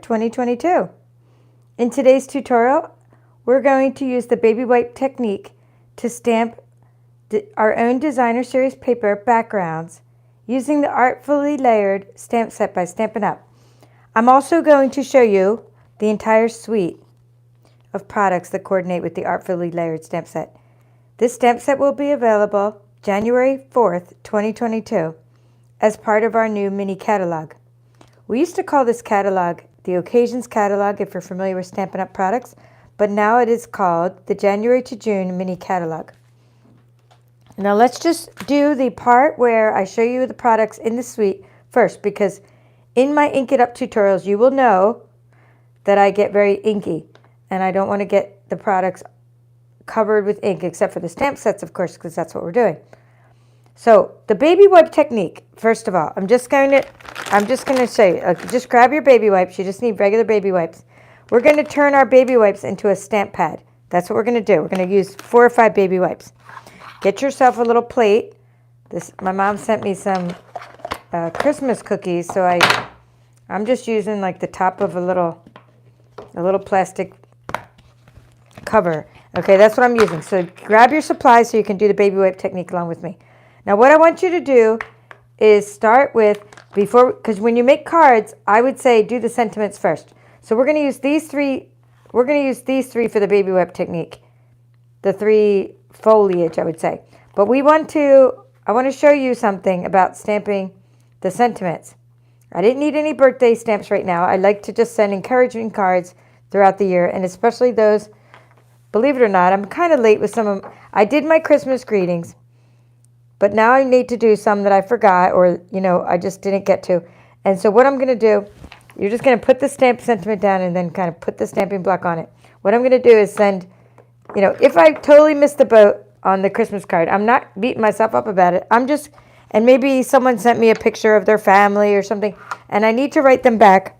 2022. In today's tutorial, we're going to use the baby wipe technique to stamp our own designer series paper backgrounds using the Artfully layered stamp set by Stampin' Up. I'm also going to show you the entire suite of products that coordinate with the Artfully layered stamp set. This stamp set will be available January 4th, 2022 as part of our new mini catalog. We used to call this catalog the Occasions Catalog if you're familiar with Stampin' Up products, but now it is called the January to June mini catalog. Now let's just do the part where I show you the products in the suite first, because in my Ink It Up tutorials you will know that I get very inky and I don't want to get the products covered with ink except for the stamp sets, of course, because that's what we're doing. So the baby wipe technique, first of all, I'm just going to say, just grab your baby wipes. You just need regular baby wipes. We're going to turn our baby wipes into a stamp pad. That's what we're going to do. We're going to use 4 or 5 baby wipes. Get yourself a little plate. My mom sent me some Christmas cookies, so I'm just using like the top of a little plastic cover. Okay, that's what I'm using. So grab your supplies so you can do the baby wipe technique along with me. Now what I want you to do is start with, because when you make cards, I would say do the sentiments first. So we're going to use these three. We're going to use these 3 for the baby wipe technique. The 3 foliage, I would say. But I want to show you something about stamping the sentiments. I didn't need any birthday stamps right now. I like to just send encouraging cards throughout the year, and especially those, believe it or not, I'm kind of late with some of them. I did my Christmas greetings, but now I need to do some that I forgot or, I just didn't get to. And so what I'm going to do, you're just going to put the stamp sentiment down and then kind of put the stamping block on it. What I'm going to do is send, if I totally missed the boat on the Christmas card, I'm not beating myself up about it. And maybe someone sent me a picture of their family or something, and I need to write them back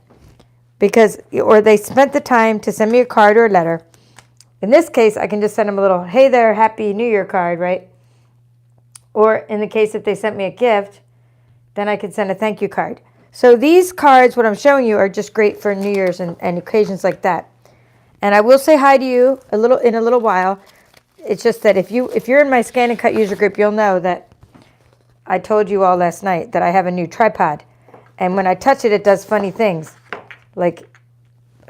or they spent the time to send me a card or a letter. In this case, I can just send them a little, hey there, Happy New Year card, right? Or in the case if they sent me a gift, then I could send a thank you card. So these cards, what I'm showing you, are just great for New Year's and occasions like that. And I will say hi to you in a little while. It's just that if you're in my ScanNCut user group, you'll know that I told you all last night that I have a new tripod. And when I touch it, it does funny things, like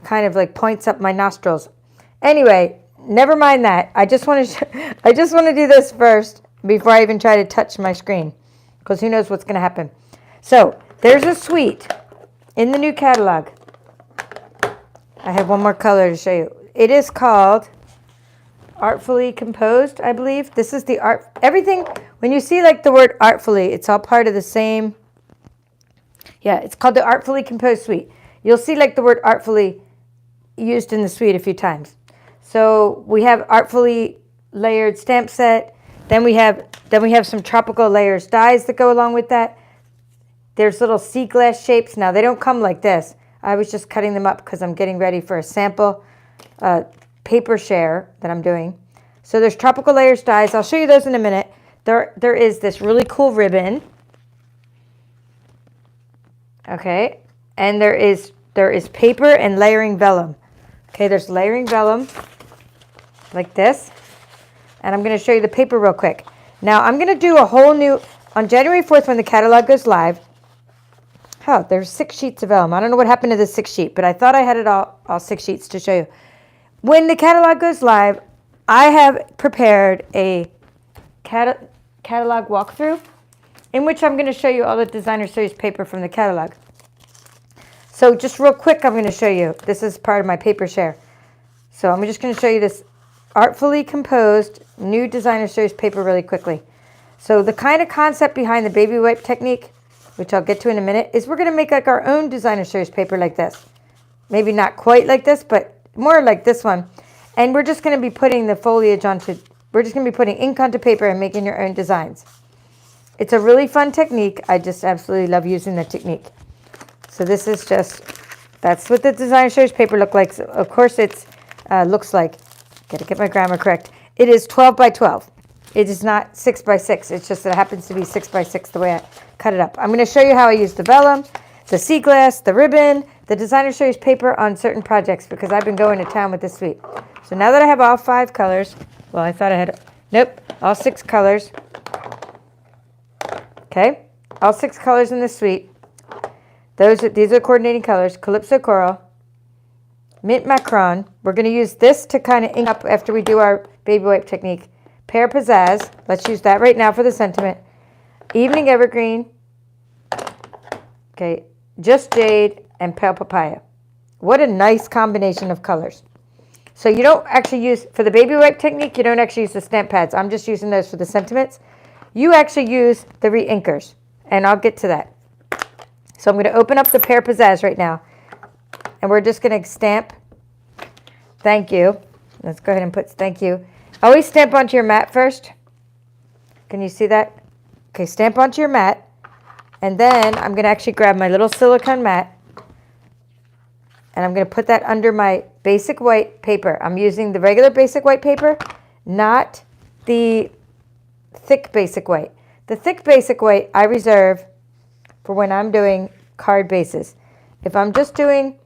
kind of like points up my nostrils. Anyway, never mind that. I just want to do this first before I even try to touch my screen, because who knows what's going to happen. So there's a suite in the new catalog. I have one more color to show you. It is called Artfully Composed, I believe. This is the everything, when you see like the word Artfully, it's all part of the same. Yeah, it's called the Artfully Composed suite. You'll see like the word Artfully used in the suite a few times. So we have Artfully layered stamp set. Then we have some tropical layers dies that go along with that. There's little sea glass shapes. Now they don't come like this. I was just cutting them up because I'm getting ready for a sample paper share that I'm doing. So there's tropical layers dies. I'll show you those in a minute. There is this really cool ribbon. Okay, and there is paper and layering vellum. Okay, there's layering vellum like this. And I'm going to show you the paper real quick. Now, I'm going to do a whole new, on January 4th when the catalog goes live, there's 6 sheets of vellum. I don't know what happened to the 6th sheet, but I thought I had it all 6 sheets to show you. When the catalog goes live, I have prepared a catalog walkthrough in which I'm going to show you all the designer series paper from the catalog. So just real quick, I'm going to show you. This is part of my paper share. So I'm just going to show you this Artfully Composed new designer series paper really quickly. So the kind of concept behind the baby wipe technique, which I'll get to in a minute, is we're going to make like our own designer series paper like this. Maybe not quite like this, but more like this one. And we're just going to be putting the foliage we're just going to be putting ink onto paper and making your own designs. It's a really fun technique. I just absolutely love using the technique. So this is that's what the designer series paper looks like. So of course looks like. Got to get my grammar correct. It is 12 by 12. It is not 6 by 6. It's just that it happens to be 6 by 6 the way I cut it up. I'm going to show you how I use the vellum, the sea glass, the ribbon, the designer series paper on certain projects because I've been going to town with this suite. So now that I have all 5 colors, well, I thought I had, nope, all 6 colors. Okay, all 6 colors in this suite. These are coordinating colors: Calypso Coral, Mint Macron. We're going to use this to kind of ink up after we do our baby wipe technique. Pear Pizzazz. Let's use that right now for the sentiment. Evening Evergreen. Okay, Just Jade and Pale Papaya. What a nice combination of colors. So you don't actually use, for the baby wipe technique, you don't actually use the stamp pads. I'm just using those for the sentiments. You actually use the re-inkers, and I'll get to that. So I'm going to open up the Pear Pizzazz right now, and we're just going to stamp thank you. Let's go ahead and put thank you. Always stamp onto your mat first. Can you see that? Okay, stamp onto your mat, and then I'm going to actually grab my little silicone mat, and I'm going to put that under my basic white paper. I'm using the regular basic white paper, not the thick basic white. The thick basic white I reserve for when I'm doing card bases. If I'm just doing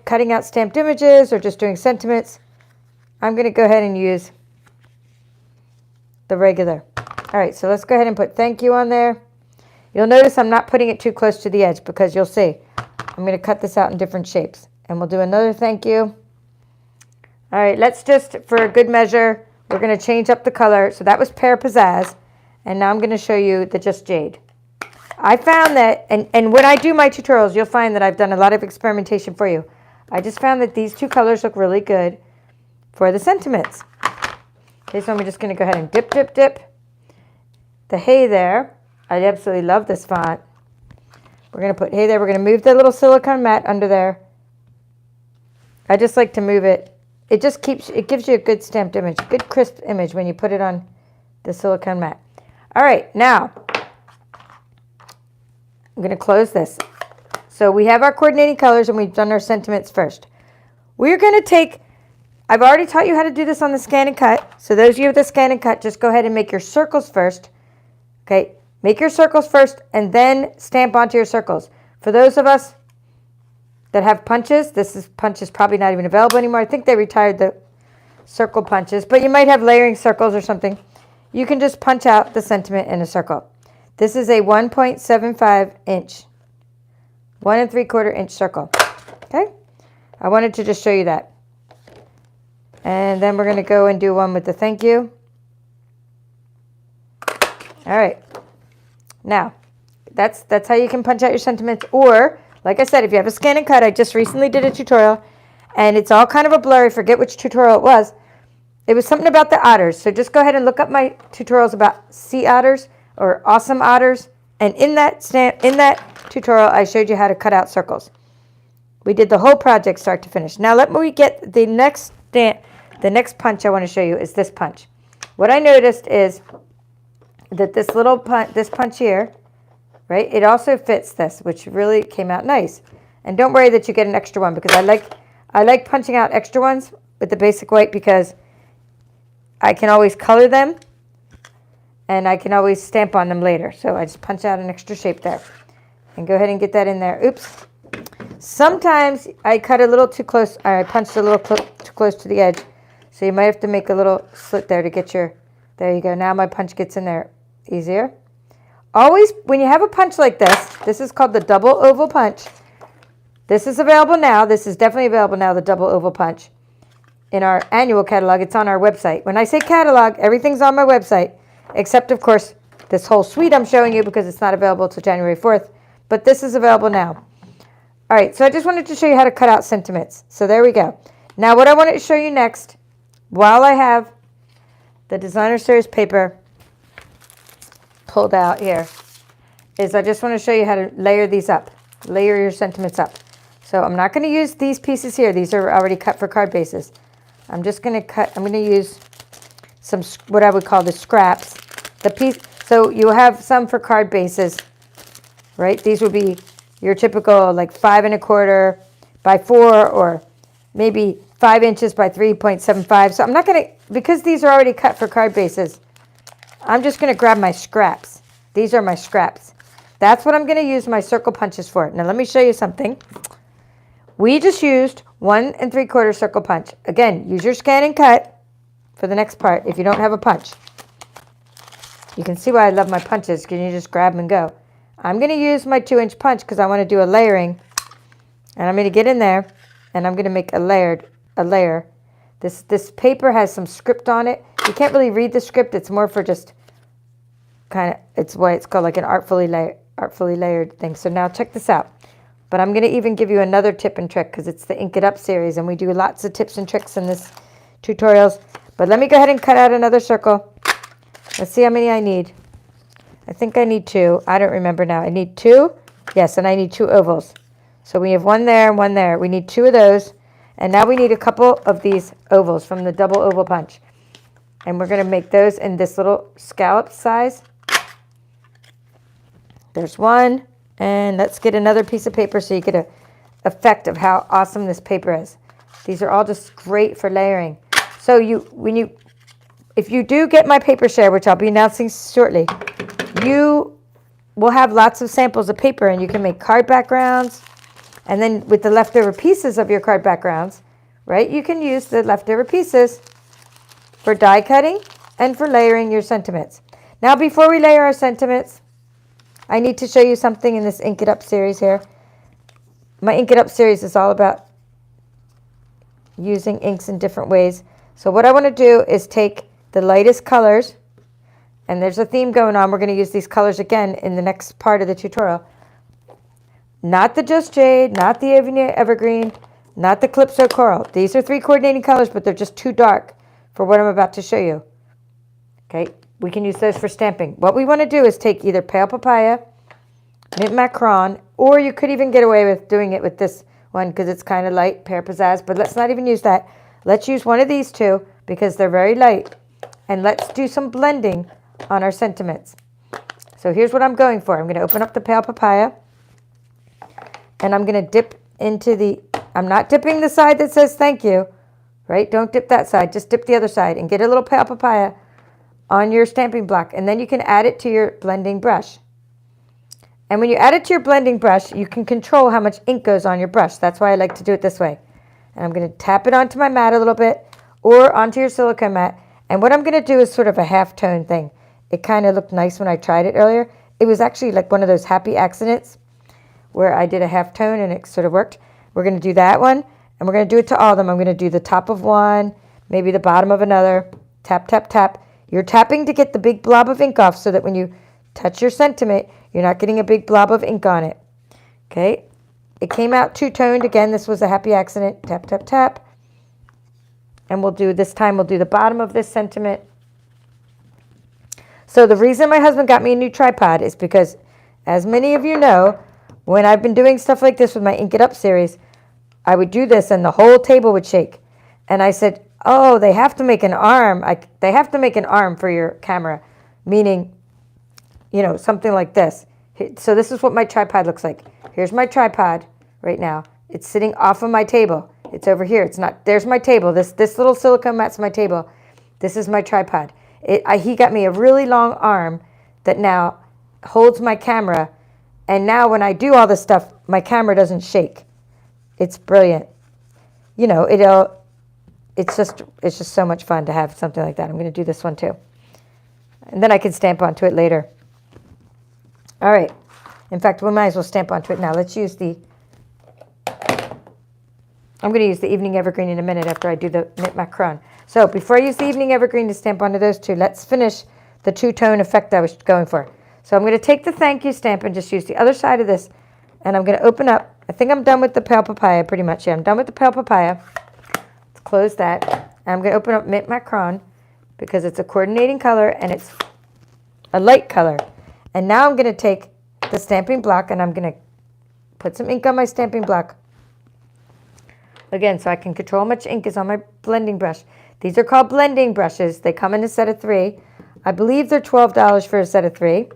cutting out stamped images or just doing sentiments, I'm going to go ahead and use the regular. All right, so let's go ahead and put thank you on there. You'll notice I'm not putting it too close to the edge because you'll see I'm going to cut this out in different shapes. And we'll do another thank you. All right, let's just, for a good measure, we're going to change up the color. So that was Pear Pizzazz. And now I'm going to show you the Just Jade. I found that, and when I do my tutorials, you'll find that I've done a lot of experimentation for you. I just found that these 2 colors look really good for the sentiments. Okay, so I'm just going to go ahead and dip, dip, dip. The Hey There. I absolutely love this font. We're going to put Hey There. We're going to move the little silicone mat under there. I just like to move it. It just gives you a good stamped image, good crisp image when you put it on the silicone mat. All right, now I'm going to close this. So we have our coordinating colors and we've done our sentiments first. We're going to take, I've already taught you how to do this on the ScanNCut. So those of you with the ScanNCut, just go ahead and make your circles first. Okay, make your circles first and then stamp onto your circles. For those of us that have punches, punch is probably not even available anymore. I think they retired the circle punches, but you might have layering circles or something. You can just punch out the sentiment in a circle. This is a 1.75 inch, 1 3/4 inch circle. Okay, I wanted to just show you that. And then we're going to go and do one with the thank you. All right, now that's how you can punch out your sentiments. Or, like I said, if you have a ScanNCut, I just recently did a tutorial, and it's all kind of a blurry. Forget which tutorial it was. It was something about the otters. So just go ahead and look up my tutorials about sea otters or awesome otters. And in that tutorial, I showed you how to cut out circles. We did the whole project start to finish. Now let me get the next punch I want to show you is this punch. What I noticed is that this little punch here, right? It also fits this, which really came out nice. And don't worry that you get an extra one because I like punching out extra ones with the basic white because I can always color them and I can always stamp on them later. So I just punch out an extra shape there and go ahead and get that in there. Oops. Sometimes I cut a little too close, or I punched a little too close to the edge. So you might have to make a little slit there to get your, there you go. Now my punch gets in there easier. Always, when you have a punch like this is called the double oval punch. This is available now. This is definitely available now, the double oval punch. In our annual catalog, it's on our website. When I say catalog, everything's on my website, except, of course, this whole suite I'm showing you because it's not available till January 4th. But this is available now. All right, so I just wanted to show you how to cut out sentiments. So there we go. Now what I wanted to show you next, while I have the designer series paper pulled out here, is I just want to show you how to layer these up, layer your sentiments up. So I'm not going to use these pieces here. These are already cut for card bases. I'm just going to cut, I'm going to use some, what I would call the scraps. So you'll have some for card bases, right? These would be your typical like 5 1/4 by 4 or maybe 5 inches by 3.75. So I'm not going to, because these are already cut for card bases, I'm just going to grab my scraps. These are my scraps. That's what I'm going to use my circle punches for. Now let me show you something. We just used 1 3/4 circle punch. Again, use your ScanNCut for the next part if you don't have a punch. You can see why I love my punches, because you just grab them and go. I'm going to use my 2-inch punch because I want to do a layering. And I'm going to get in there and I'm going to make a layer. This paper has some script on it. You can't really read the script. It's more for just kind of, it's why it's called like an artfully layered thing. So now check this out. But I'm going to even give you another tip and trick because it's the Ink It Up series and we do lots of tips and tricks in this tutorials. But let me go ahead and cut out another circle. Let's see how many I need. I think I need 2. I don't remember now. I need 2. Yes, and I need 2 ovals. So we have 1 there and 1 there. We need 2 of those. And now we need a couple of these ovals from the double oval punch. And we're going to make those in this little scallop size. There's 1. And let's get another piece of paper so you get an effect of how awesome this paper is. These are all just great for layering. So if you do get my paper share, which I'll be announcing shortly, you will have lots of samples of paper and you can make card backgrounds. And then with the leftover pieces of your card backgrounds, right, you can use the leftover pieces for die cutting and for layering your sentiments. Now, before we layer our sentiments, I need to show you something in this Ink It Up series here. My Ink It Up series is all about using inks in different ways. So what I want to do is take the lightest colors, and there's a theme going on. We're going to use these colors again in the next part of the tutorial. Not the Just Jade, not the Ebony Evergreen, not the Calypso Coral. These are 3 coordinating colors, but they're just too dark for what I'm about to show you. Okay, we can use those for stamping. What we want to do is take either Pale Papaya, Mint Macron, or you could even get away with doing it with this one because it's kind of light, Pear Pizzazz, but let's not even use that. Let's use one of these 2 because they're very light. And let's do some blending on our sentiments. So here's what I'm going for. I'm going to open up the Pale Papaya. And I'm going to dip into the, I'm not dipping the side that says thank you, right? Don't dip that side. Just dip the other side and get a little Pale Papaya on your stamping block. And then you can add it to your blending brush. And when you add it to your blending brush, you can control how much ink goes on your brush. That's why I like to do it this way. And I'm going to tap it onto my mat a little bit or onto your silicone mat. And what I'm going to do is sort of a half-tone thing. It kind of looked nice when I tried it earlier. It was actually like one of those happy accidents where I did a half-tone and it sort of worked. We're going to do that one, and we're going to do it to all of them. I'm going to do the top of one, maybe the bottom of another. Tap, tap, tap. You're tapping to get the big blob of ink off so that when you touch your sentiment, you're not getting a big blob of ink on it. Okay? It came out two-toned. Again, this was a happy accident. Tap, tap, tap. And we'll do, this time we'll do the bottom of this sentiment. So the reason my husband got me a new tripod is because, as many of you know, when I've been doing stuff like this with my Ink It Up series, I would do this and the whole table would shake. And I said, oh, they have to make an arm. They have to make an arm for your camera, meaning, you know, something like this. So this is what my tripod looks like. Here's my tripod right now. It's sitting off of my table. It's over here. It's not, there's my table. This little silicone mat's my table. This is my tripod. He got me a really long arm that now holds my camera. And now when I do all this stuff, my camera doesn't shake. It's brilliant. You know, it's just so much fun to have something like that. I'm going to do this one too. And then I can stamp onto it later. All right. In fact, we might as well stamp onto it now. Let's use I'm going to use the Evening Evergreen in a minute after I do the Mint Macron. So before I use the Evening Evergreen to stamp onto those two, let's finish the two-tone effect I was going for. So I'm going to take the thank you stamp and just use the other side of this. And I'm going to open up. I think I'm done with the Pale Papaya pretty much. Yeah, I'm done with the Pale Papaya. Let's close that. And I'm going to open up Mint Macron because it's a coordinating color and it's a light color. And now I'm going to take the stamping block and I'm going to put some ink on my stamping block. Again, so I can control how much ink is on my blending brush. These are called blending brushes. They come in a set of 3. I believe they're $12 for a set of 3.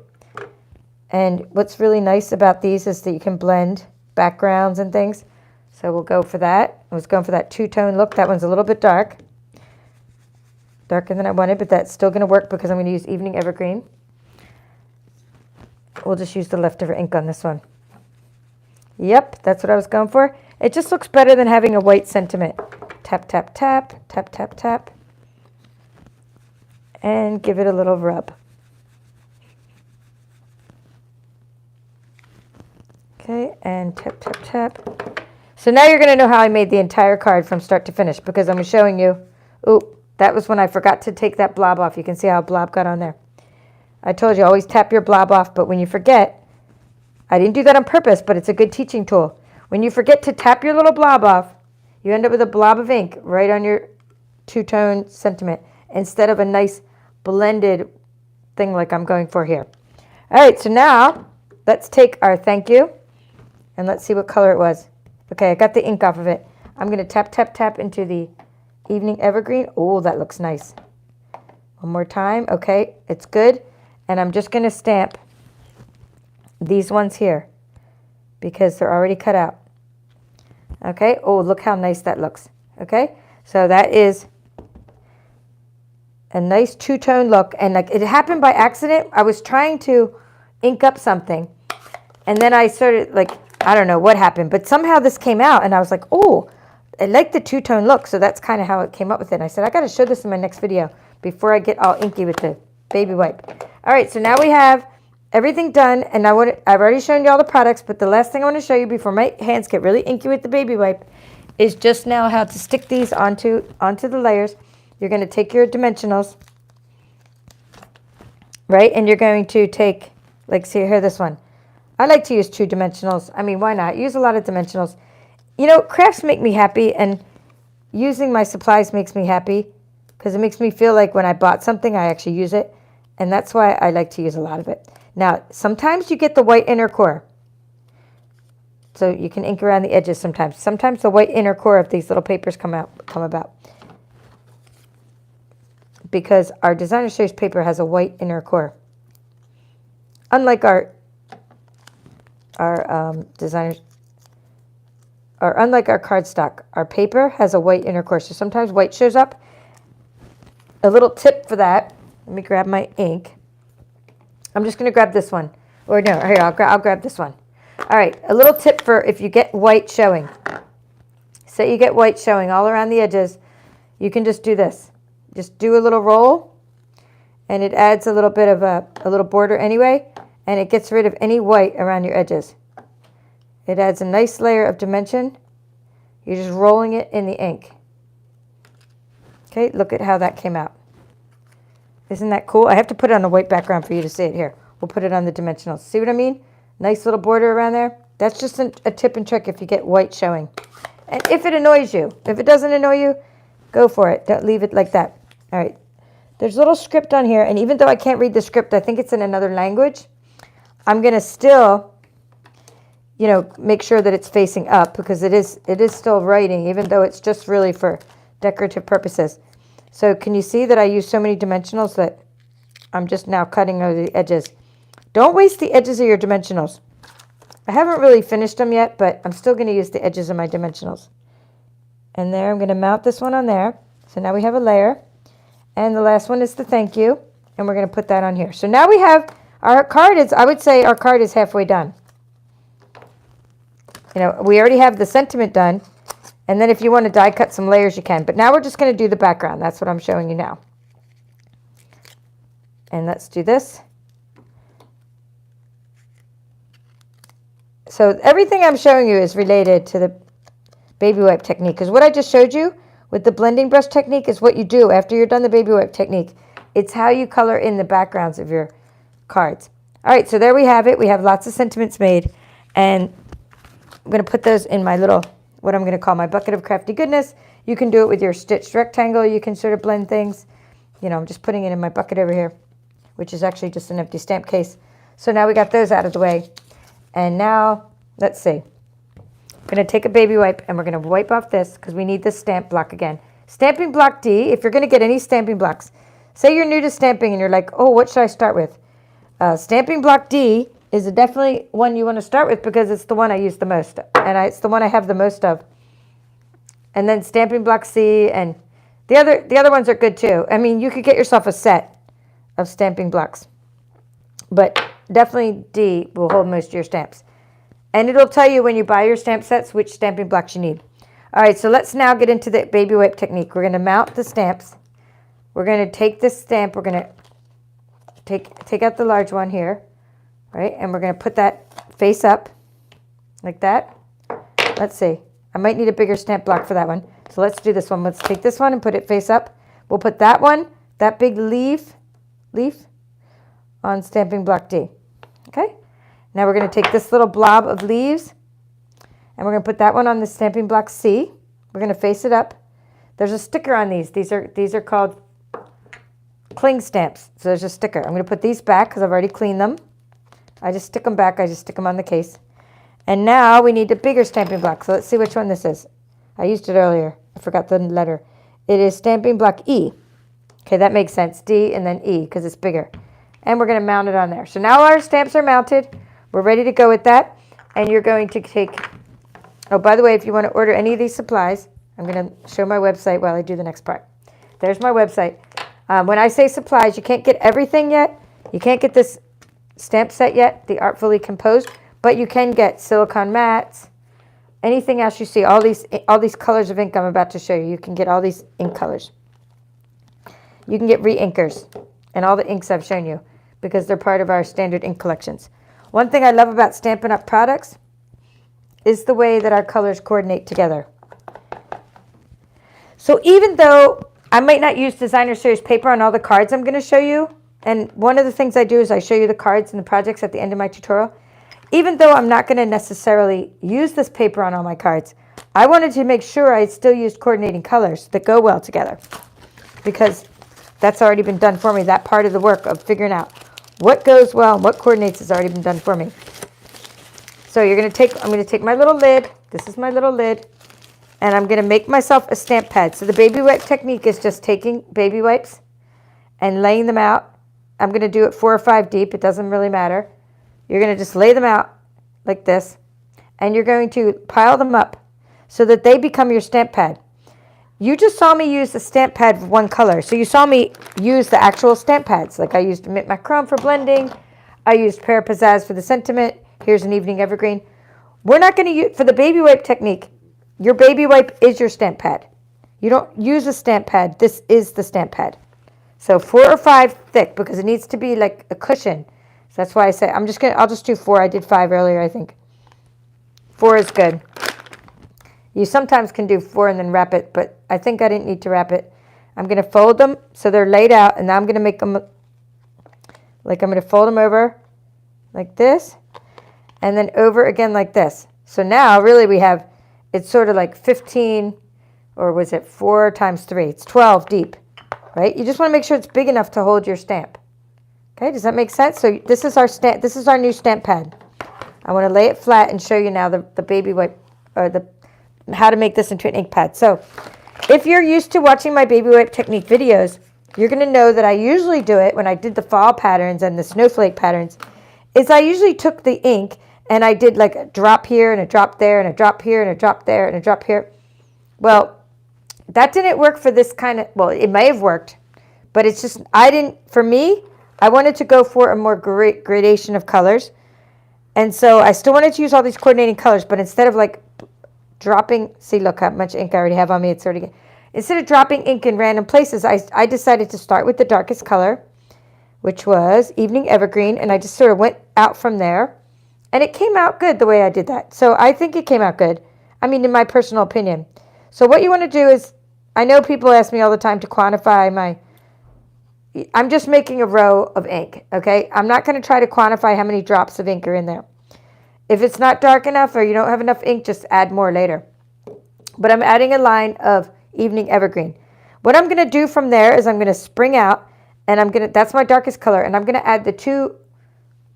And what's really nice about these is that you can blend backgrounds and things. So we'll go for that. I was going for that two-tone look. That one's a little bit dark. Darker than I wanted, but that's still going to work because I'm going to use Evening Evergreen. We'll just use the leftover ink on this one. Yep, that's what I was going for. It just looks better than having a white sentiment. Tap, tap, tap, tap, tap, tap. And give it a little rub. Okay, and tap, tap, tap. So now you're going to know how I made the entire card from start to finish, because I'm showing you. Ooh, that was when I forgot to take that blob off. You can see how blob got on there. I told you, always tap your blob off, but when you forget, I didn't do that on purpose, but it's a good teaching tool. When you forget to tap your little blob off, you end up with a blob of ink right on your two-tone sentiment instead of a nice blended thing like I'm going for here. All right, so now let's take our thank you and let's see what color it was. Okay, I got the ink off of it. I'm going to tap, tap, tap into the Evening Evergreen. Oh, that looks nice. One more time. Okay, it's good. And I'm just going to stamp these ones here because they're already cut out. Okay, oh, look how nice that looks. Okay, so that is a nice two-tone look. And like it happened by accident. I was trying to ink up something. And then I started like, I don't know what happened, but somehow this came out. And I was like, oh, I like the two-tone look. So that's kind of how it came up with it. And I said, I got to show this in my next video before I get all inky with the baby wipe. All right, so now we have everything done, and I've already shown you all the products, but the last thing I want to show you before my hands get really inky with the baby wipe is just now how to stick these onto the layers. You're going to take your dimensionals, right, and you're going to take, like, see here, this one. I like to use 2 dimensionals. I mean, why not? Use a lot of dimensionals. You know, crafts make me happy, and using my supplies makes me happy because it makes me feel like when I bought something, I actually use it. And that's why I like to use a lot of it. Now, sometimes you get the white inner core. So you can ink around the edges sometimes. Sometimes the white inner core of these little papers come about. Because our designer series paper has a white inner core. Unlike our cardstock, our paper has a white inner core. So sometimes white shows up. A little tip for that. Let me grab my ink. I'm just going to grab this one. Or no, here, I'll grab this one. All right, a little tip for if you get white showing. Say you get white showing all around the edges, you can just do this. Just do a little roll, and it adds a little bit of a little border anyway, and it gets rid of any white around your edges. It adds a nice layer of dimension. You're just rolling it in the ink. Okay, look at how that came out. Isn't that cool? I have to put it on a white background for you to see it here. We'll put it on the dimensionals. See what I mean? Nice little border around there. That's just a tip and trick if you get white showing. And if it annoys you, if it doesn't annoy you, go for it. Don't leave it like that. All right. There's a little script on here, and even though I can't read the script, I think it's in another language. I'm going to still, you know, make sure that it's facing up because it is still writing, even though it's just really for decorative purposes. So can you see that I use so many dimensionals that I'm just now cutting over the edges? Don't waste the edges of your dimensionals. I haven't really finished them yet, but I'm still going to use the edges of my dimensionals. And there, I'm going to mount this one on there. So now we have a layer. And the last one is the thank you. And we're going to put that on here. So now we have our card. I would say our card is halfway done. You know, we already have the sentiment done. And then if you want to die cut some layers, you can. But now we're just going to do the background. That's what I'm showing you now. And let's do this. So everything I'm showing you is related to the baby wipe technique. Because what I just showed you with the blending brush technique is what you do after you're done the baby wipe technique. It's how you color in the backgrounds of your cards. All right, so there we have it. We have lots of sentiments made. And I'm going to put those in my little, what I'm going to call my bucket of crafty goodness. You can do it with your stitched rectangle. You can sort of blend things. You know, I'm just putting it in my bucket over here, which is actually just an empty stamp case. So now we got those out of the way. And now, let's see. I'm going to take a baby wipe and we're going to wipe off this because we need this stamp block again. Stamping block D, if you're going to get any stamping blocks, say you're new to stamping and you're like, oh, what should I start with? Stamping block D is definitely one you want to start with because it's the one I use the most. And it's the one I have the most of. And then stamping block C and the other ones are good too. I mean, you could get yourself a set of stamping blocks. But definitely D will hold most of your stamps. And it'll tell you when you buy your stamp sets which stamping blocks you need. All right, so let's now get into the baby wipe technique. We're going to mount the stamps. We're going to take this stamp. We're going to take out the large one here, right? And we're going to put that face up like that. Let's see. I might need a bigger stamp block for that one. So let's do this one. Let's take this one and put it face up. We'll put that one, that big leaf on stamping block D. Okay? Now we're going to take this little blob of leaves and we're going to put that one on the stamping block C. We're going to face it up. There's a sticker on these. These are called cling stamps. So there's a sticker. I'm going to put these back because I've already cleaned them. I just stick them back. I just stick them on the case. And now we need a bigger stamping block. So let's see which one this is. I used it earlier. I forgot the letter. It is stamping block E. Okay, that makes sense. D and then E because it's bigger. And we're going to mount it on there. So now our stamps are mounted. We're ready to go with that. And you're going to take, oh, by the way, if you want to order any of these supplies, I'm going to show my website while I do the next part. There's my website. When I say supplies, you can't get everything yet. You can't get this stamp set yet, the Artfully Composed, but you can get silicone mats, anything else you see, all these colors of ink I'm about to show you. You can get all these ink colors. You can get re-inkers and all the inks I've shown you because they're part of our standard ink collections. One thing I love about Stampin' Up! Products is the way that our colors coordinate together. So even though I might not use designer series paper on all the cards I'm going to show you, and one of the things I do is I show you the cards and the projects at the end of my tutorial, even though I'm not going to necessarily use this paper on all my cards, I wanted to make sure I still used coordinating colors that go well together because that's already been done for me. That part of the work of figuring out what goes well and what coordinates has already been done for me. So I'm going to take my little lid. This is my little lid. And I'm going to make myself a stamp pad. So the baby wipe technique is just taking baby wipes and laying them out. I'm going to do it 4 or 5 deep. It doesn't really matter. You're going to just lay them out like this. And you're going to pile them up so that they become your stamp pad. You just saw me use the stamp pad of one color. So you saw me use the actual stamp pads. Like I used Mint Macron for blending. I used Pear Pizzazz for the sentiment. Here's an evening evergreen. We're not going to use, for the baby wipe technique, your baby wipe is your stamp pad. You don't use a stamp pad. This is the stamp pad. So 4 or 5 thick because it needs to be like a cushion. So that's why I say I'll just do 4. I did 5 earlier, I think. 4 is good. You sometimes can do 4 and then wrap it, but I think I didn't need to wrap it. I'm going to fold them so they're laid out, and now I'm going to make them like I'm going to fold them over like this, and then over again like this. So now really we have, it's sort of like 15, or was it 4 times 3? It's 12 deep, right? You just want to make sure it's big enough to hold your stamp. Okay, does that make sense? So this is our stamp. This is our new stamp pad. I want to lay it flat and show you now the baby wipe, or how to make this into an ink pad. So if you're used to watching my baby wipe technique videos, you're going to know that I usually do it when I did the fall patterns and the snowflake patterns, is I usually took the ink and I did like a drop here and a drop there and a drop here and a drop there and a drop here. Well, that didn't work for this kind of, well, it may have worked, but it's just, for me, I wanted to go for a more gradation of colors. And so I still wanted to use all these coordinating colors, but instead of like dropping, see, look how much ink I already have on me. It's already, instead of dropping ink in random places, I decided to start with the darkest color, which was Evening Evergreen, and I just sort of went out from there, and it came out good the way I did that. So I think it came out good. I mean, in my personal opinion. So what you want to do is, I know people ask me all the time to quantify I'm just making a row of ink, okay? I'm not going to try to quantify how many drops of ink are in there. If it's not dark enough or you don't have enough ink, just add more later. But I'm adding a line of Evening Evergreen. What I'm going to do from there is I'm going to spring out, and that's my darkest color, and I'm going to add the 2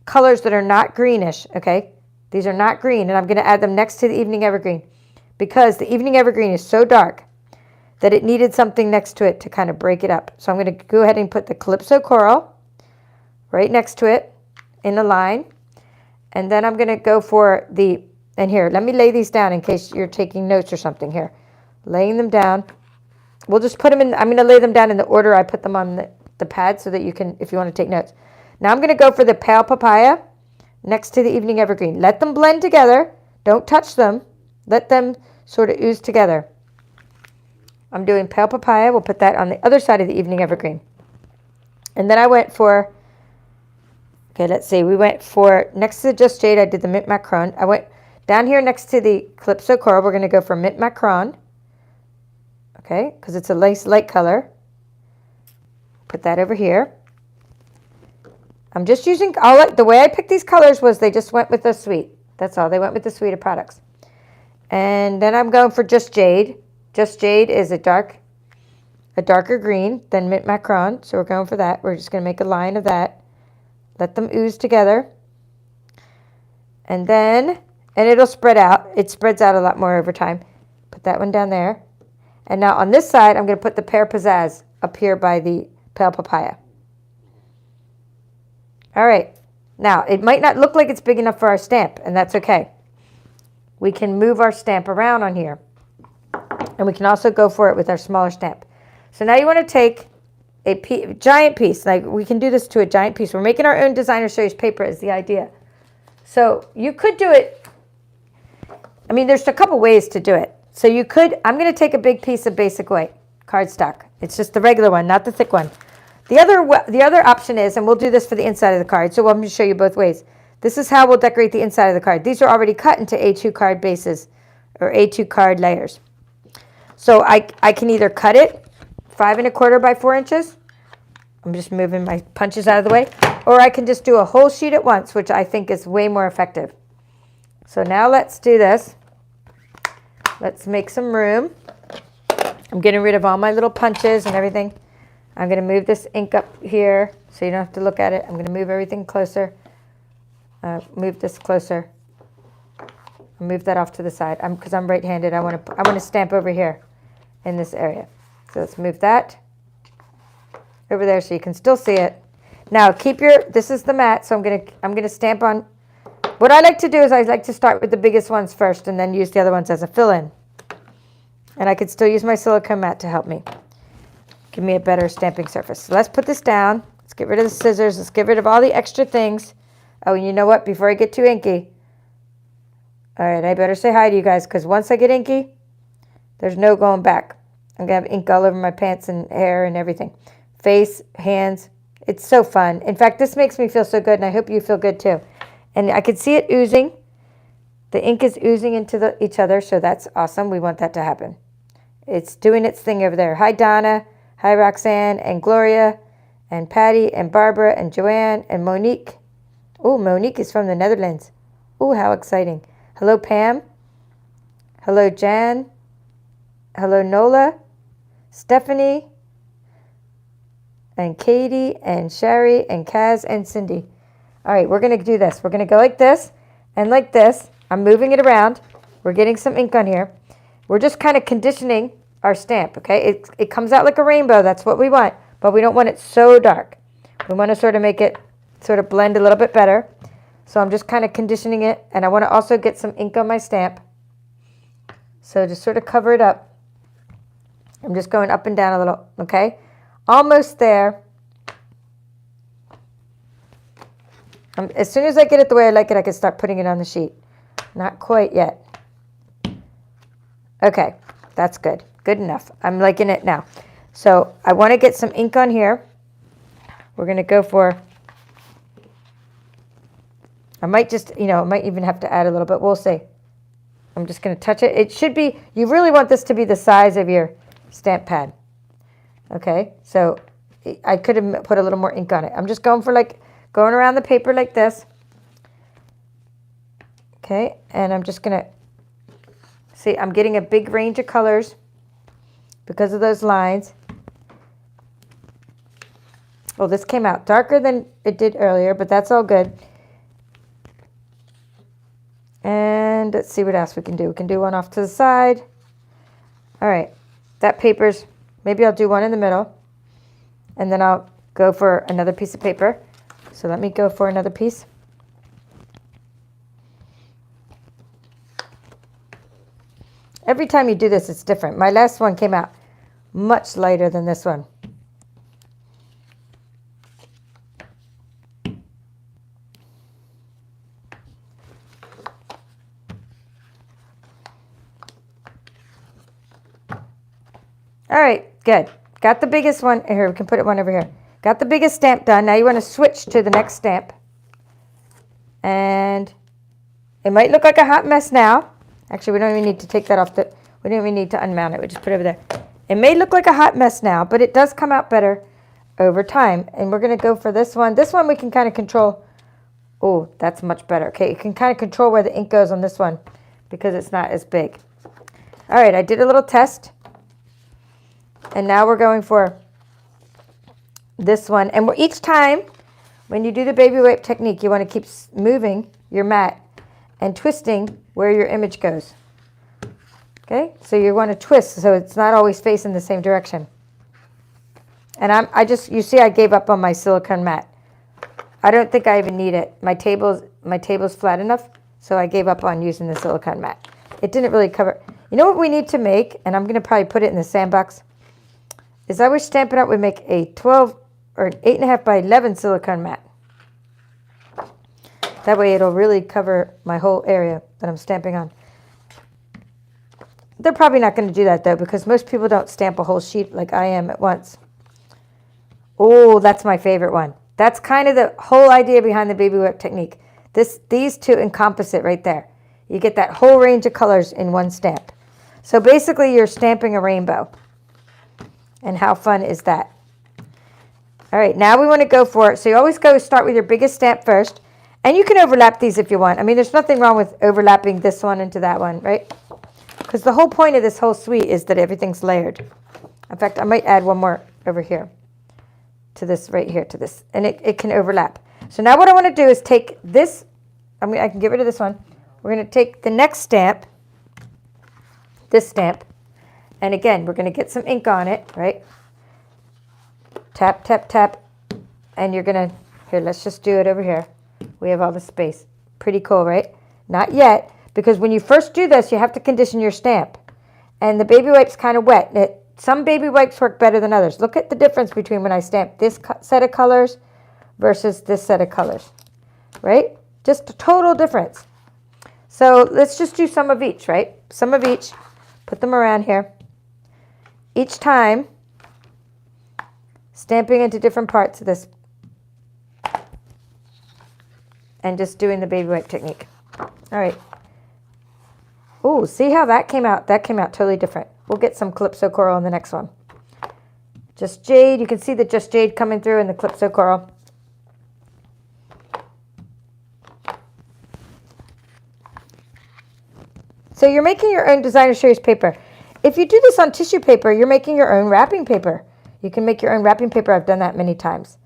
colors that are not greenish, okay? These are not green, and I'm going to add them next to the Evening Evergreen because the Evening Evergreen is so dark that it needed something next to it to kind of break it up. So I'm going to go ahead and put the Calypso Coral right next to it in a line. And then I'm going to go for and here, let me lay these down in case you're taking notes or something here. Laying them down. We'll just put them in, I'm going to lay them down in the order I put them on the pad so that you can, if you want to take notes. Now I'm going to go for the Pale Papaya, next to the evening evergreen. Let them blend together. Don't touch them. Let them sort of ooze together. I'm doing pale papaya. We'll put that on the other side of the evening evergreen. And then I went for, okay, let's see. We went for, next to Just Jade, I did the mint macaron. I went down here next to the Calypso Coral. We're going to go for mint macaron. Okay, because it's a nice light color. Put that over here. I'm just using, the way I picked these colors was they just went with the suite. That's all. They went with the suite of products. And then I'm going for Just Jade. Just Jade is a darker green than mint macaron. So we're going for that. We're just going to make a line of that. Let them ooze together. And then, and it'll spread out. It spreads out a lot more over time. Put that one down there. And now on this side, I'm going to put the Pear Pizzazz up here by the Pale Papaya. All right. Now, it might not look like it's big enough for our stamp, and that's okay. We can move our stamp around on here. And we can also go for it with our smaller stamp. So now you want to take a giant piece. Like, we can do this to a giant piece. We're making our own designer series paper is the idea. So you could do it. I mean, there's a couple ways to do it. So you could, I'm going to take a big piece of basic white cardstock. It's just the regular one, not the thick one. The other option is, and we'll do this for the inside of the card, so I'm going to show you both ways. This is how we'll decorate the inside of the card. These are already cut into A2 card bases or A2 card layers. So I can either cut it 5 1/4 by 4 inches. I'm just moving my punches out of the way. Or I can just do a whole sheet at once, which I think is way more effective. So now let's do this. Let's make some room. I'm getting rid of all my little punches and everything. I'm going to move this ink up here so you don't have to look at it. I'm going to move everything closer. Move this closer. I'll move that off to the side. Because I'm right-handed, I want to stamp over here in this area. So let's move that over there so you can still see it. Now keep this is the mat, so I'm gonna stamp on. What I like to do is I like to start with the biggest ones first and then use the other ones as a fill-in. And I could still use my silicone mat to help me. Give me a better stamping surface. So let's put this down. Let's get rid of the scissors. Let's get rid of all the extra things. Oh, and you know what? Before I get too inky. All right, I better say hi to you guys because once I get inky, there's no going back. I'm going to have ink all over my pants and hair and everything. Face, hands. It's so fun. In fact, this makes me feel so good, and I hope you feel good too. And I can see it oozing. The ink is oozing into each other, so that's awesome. We want that to happen. It's doing its thing over there. Hi, Donna. Hi, Roxanne and Gloria and Patty and Barbara and Joanne and Monique. Oh, Monique is from the Netherlands. Oh, how exciting. Hello, Pam. Hello, Jan. Hello, Nola. Stephanie. And Katie and Sherry and Kaz and Cindy. All right, we're going to do this. We're going to go like this and like this. I'm moving it around. We're getting some ink on here. We're just kind of conditioning our stamp, okay? It comes out like a rainbow. That's what we want, but we don't want it so dark. We want to sort of make it sort of blend a little bit better. So I'm just kind of conditioning it, and I want to also get some ink on my stamp. So just sort of cover it up. I'm just going up and down a little, okay? Almost there. As soon as I get it the way I like it, I can start putting it on the sheet. Not quite yet. Okay, that's good. Good enough. I'm liking it now. So I want to get some ink on here. We're going to go for, I might just, I might even have to add a little bit. We'll see. I'm just going to touch it. It should be, you really want this to be the size of your stamp pad. Okay, so I could have put a little more ink on it. I'm just going for going around the paper like this. Okay, and I'm just going to, see, I'm getting a big range of colors because of those lines. Oh, this came out darker than it did earlier, but that's all good. And let's see what else we can do. We can do one off to the side. All right, that paper's, maybe I'll do one in the middle, and then I'll go for another piece of paper. So let me go for another piece. Every time you do this, it's different. My last one came out much lighter than this one. All right, good. Got the biggest one. Here, we can put one over here. Got the biggest stamp done. Now you want to switch to the next stamp. And it might look like a hot mess now. Actually, we don't even need to take that off. We don't even need to unmount it. We just put it over there. It may look like a hot mess now, but it does come out better over time. And we're going to go for this one. This one we can kind of control. Oh, that's much better. Okay, you can kind of control where the ink goes on this one because it's not as big. All right, I did a little test. And now we're going for this one. And each time when you do the baby wipe technique, you want to keep moving your mat and twisting where your image goes. Okay, so you want to twist so it's not always facing the same direction. And you see I gave up on my silicone mat. I don't think I even need it. My table's flat enough, so I gave up on using the silicone mat. It didn't really cover. You know what we need to make, and I'm going to probably put it in the sandbox, is I wish Stampin' Up! Would make a 12 or 8.5 by 11 silicone mat. That way it'll really cover my whole area that I'm stamping on. They're probably not going to do that though, because most people don't stamp a whole sheet like I am at once. Oh, that's my favorite one. That's kind of the whole idea behind the baby whip technique. These two encompass it right there. You get that whole range of colors in one stamp. So basically you're stamping a rainbow. And how fun is that? All right, now we want to go for it. So you always start with your biggest stamp first. And you can overlap these if you want. I mean, there's nothing wrong with overlapping this one into that one, right? Because the whole point of this whole suite is that everything's layered. In fact, I might add one more over here to this, right here to this. And it can overlap. So now what I want to do is take this. I can get rid of this one. We're going to take the next stamp, this stamp. And again, we're going to get some ink on it, right? Tap, tap, tap. And you're going to, here, let's just do it over here. We have all the space. Pretty cool, right? Not yet, because when you first do this, you have to condition your stamp. And the baby wipe's kind of wet. Some baby wipes work better than others. Look at the difference between when I stamp this set of colors versus this set of colors, right? Just a total difference. So let's just do some of each, right? Some of each. Put them around here. Each time, stamping into different parts of this and just doing the baby wipe technique. All right. Oh, see how that came out? That came out totally different. We'll get some Calypso Coral in the next one. Just Jade. You can see the Just Jade coming through in the Calypso Coral. So you're making your own designer series paper. If you do this on tissue paper, you're making your own wrapping paper. You can make your own wrapping paper. I've done that many times.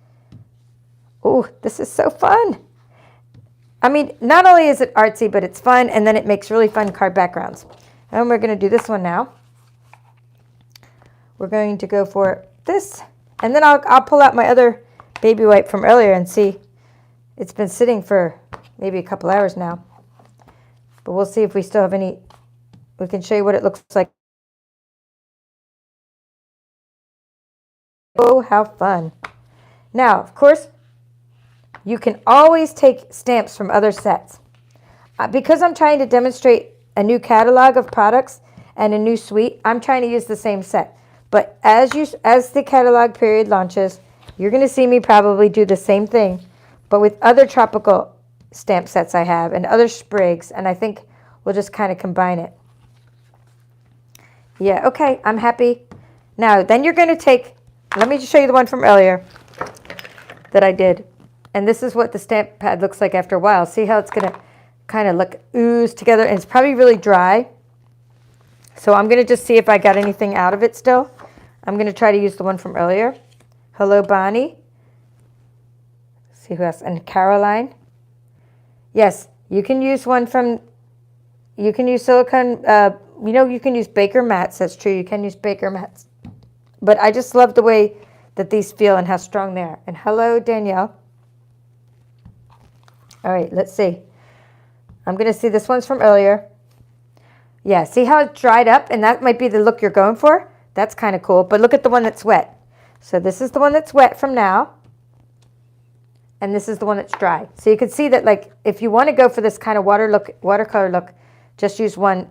Oh, this is so fun. I mean, not only is it artsy, but it's fun, and then it makes really fun card backgrounds. And we're going to do this one now. We're going to go for this, and then I'll pull out my other baby wipe from earlier and see. It's been sitting for maybe a couple hours now. But we'll see if we still have any. We can show you what it looks like. Oh, how fun. Now, of course, you can always take stamps from other sets. Because I'm trying to demonstrate a new catalog of products and a new suite, I'm trying to use the same set. But as the catalog period launches, you're going to see me probably do the same thing, but with other tropical stamp sets I have and other sprigs, and I think we'll just kind of combine it. Yeah, okay, I'm happy. Now, then you're going to take, let me just show you the one from earlier that I did. And this is what the stamp pad looks like after a while. See how it's going to kind of ooze together, and it's probably really dry. So I'm going to just see if I got anything out of it still. I'm going to try to use the one from earlier. Hello, Bonnie. Let's see who else. And Caroline. Yes, you can use one from, you can use silicone, you can use Baker mats. That's true. You can use Baker mats. But I just love the way that these feel and how strong they are. And hello, Danielle. All right, let's see. I'm going to see this one's from earlier. Yeah, see how it's dried up? And that might be the look you're going for. That's kind of cool. But look at the one that's wet. So this is the one that's wet from now. And this is the one that's dry. So you can see that, like, if you want to go for this kind of watercolor look, just use one.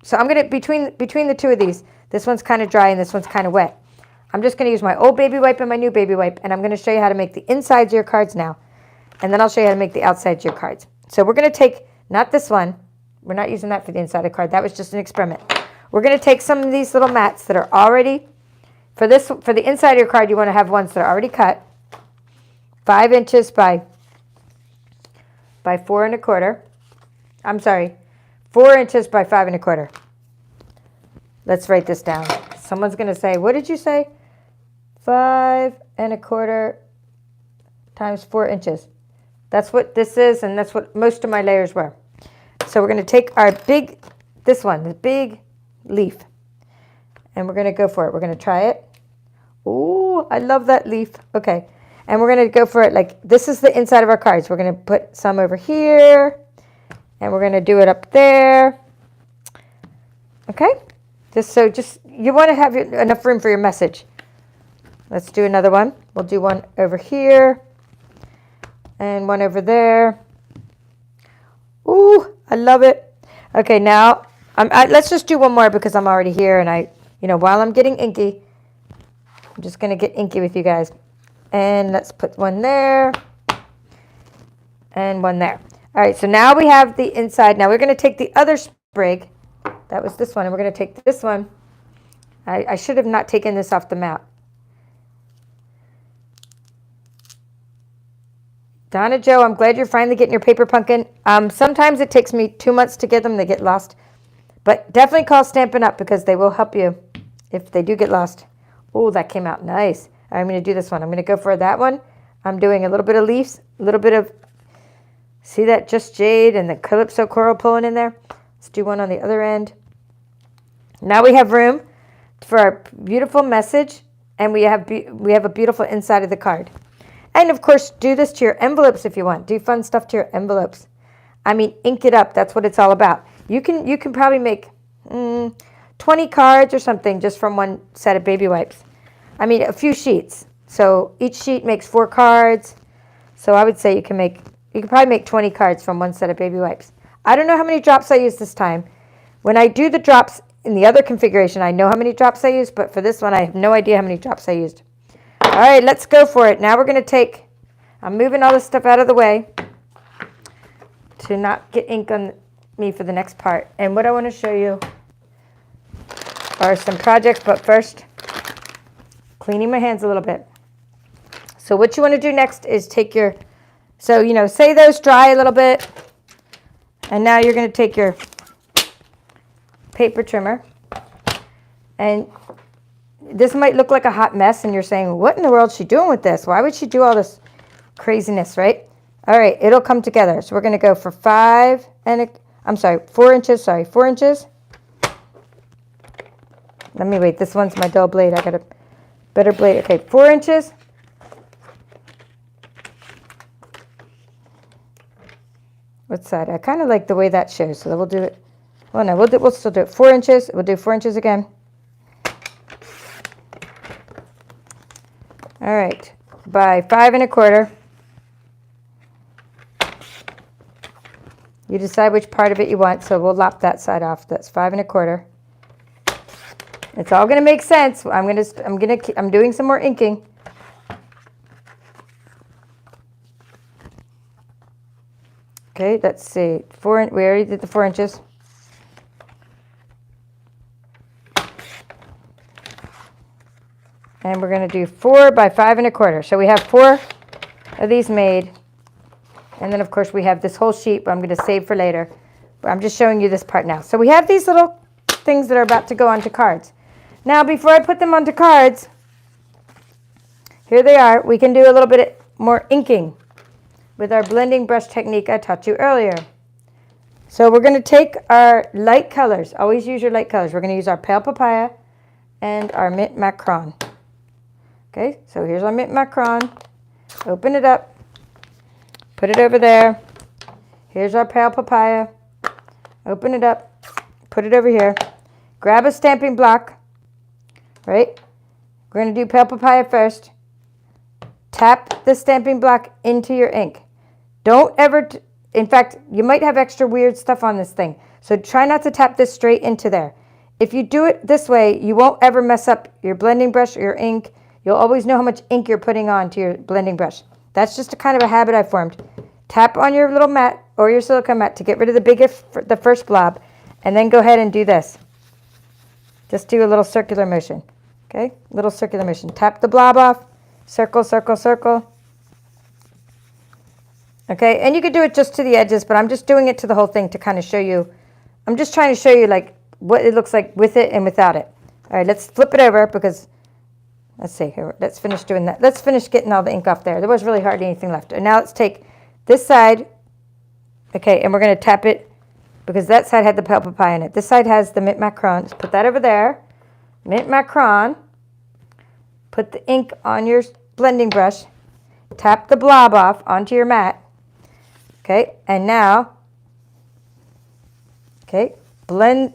So I'm going to, between the two of these, This one's kind of dry and this one's kind of wet. I'm just going to use my old baby wipe and my new baby wipe, and I'm going to show you how to make the insides of your cards now. And then I'll show you how to make the outsides of your cards. So we're going to take, not this one. We're not using that for the inside of the card. That was just an experiment. We're going to take some of these little mats that are already, for the inside of your card, you want to have ones that are already cut. 5 inches by 4 1/4. I'm sorry, 4 inches by 5 1/4. Let's write this down. Someone's going to say, what did you say? 5 1/4 times 4 inches. That's what this is, and that's what most of my layers were. So we're going to take our big, this big leaf, and we're going to go for it. We're going to try it. Ooh, I love that leaf. Okay, and we're going to go for it like, this is the inside of our cards. We're going to put some over here, and we're going to do it up there. Okay, just you want to have enough room for your message. Let's do another one. We'll do one over here and one over there. Ooh, I love it. Okay, now let's just do one more because I'm already here, and while I'm getting inky, I'm just going to get inky with you guys. And let's put one there and one there. All right, so now we have the inside. Now we're going to take the other sprig. That was this one, and we're going to take this one. I should have not taken this off the mat. Donna Joe, I'm glad you're finally getting your paper pumpkin. Sometimes it takes me 2 months to get them. They get lost. But definitely call Stampin' Up because they will help you if they do get lost. Oh, that came out nice. I'm going to do this one. I'm going to go for that one. I'm doing a little bit of leaves, a little bit of, see that Just Jade and the Calypso Coral pulling in there? Let's do one on the other end. Now we have room for our beautiful message, and we have a beautiful inside of the card. And of course, do this to your envelopes if you want. Do fun stuff to your envelopes. I mean, ink it up. That's what it's all about. You can probably make 20 cards or something just from one set of baby wipes. I mean, a few sheets. So each sheet makes 4 cards. So I would say you can probably make 20 cards from one set of baby wipes. I don't know how many drops I used this time. When I do the drops in the other configuration, I know how many drops I used, but for this one, I have no idea how many drops I used. All right, let's go for it. Now we're going to I'm moving all this stuff out of the way to not get ink on me for the next part. And what I want to show you are some projects, but first, cleaning my hands a little bit. So what you want to do next is take say those dry a little bit, and now you're going to take your paper trimmer, and this might look like a hot mess, and you're saying, what in the world is she doing with this? Why would she do all this craziness, right? All right, it'll come together. So we're going to go for 4 inches, 4 inches. Let me wait, this one's my dull blade. I got a better blade. Okay, 4 inches. What's that? I kind of like the way that shows, so we'll do it. Well, no, we'll still do it. 4 inches. We'll do 4 inches again. All right, by 5 1/4. You decide which part of it you want, so we'll lop that side off. That's 5 1/4. It's all going to make sense. I'm doing some more inking. Okay, let's see. We already did the 4 inches. And we're going to do 4 by 5 1/4. So we have 4 of these made. And then, of course, we have this whole sheet, but I'm going to save for later. But I'm just showing you this part now. So we have these little things that are about to go onto cards. Now, before I put them onto cards, here they are. We can do a little bit more inking with our blending brush technique I taught you earlier. So we're going to take our light colors. Always use your light colors. We're going to use our pale papaya and our mint macron. Okay, so here's our mint macron. Open it up. Put it over there. Here's our pale papaya. Open it up. Put it over here. Grab a stamping block. Right? We're going to do pale papaya first. Tap the stamping block into your ink. Don't ever, in fact, you might have extra weird stuff on this thing. So try not to tap this straight into there. if you do it this way, you won't ever mess up your blending brush or your ink. You'll always know how much ink you're putting onto your blending brush. That's just a kind of a habit I formed. Tap on your little mat or your silicone mat to get rid of the first blob, and then go ahead and do this. Just do a little circular motion, okay? Little circular motion. Tap the blob off, circle, circle, circle. Okay, and you could do it just to the edges, but I'm just doing it to the whole thing to kind of show you. I'm just trying to show you like what it looks like with it and without it. All right, let's flip it over because, let's see here. Let's finish doing that. Let's finish getting all the ink off there. There was really hardly anything left. And now let's take this side, okay, and we're going to tap it because that side had the pale papaya in it. This side has the mint macron. Let's put that over there. Mint macron. Put the ink on your blending brush. Tap the blob off onto your mat. Okay, and now, okay, blend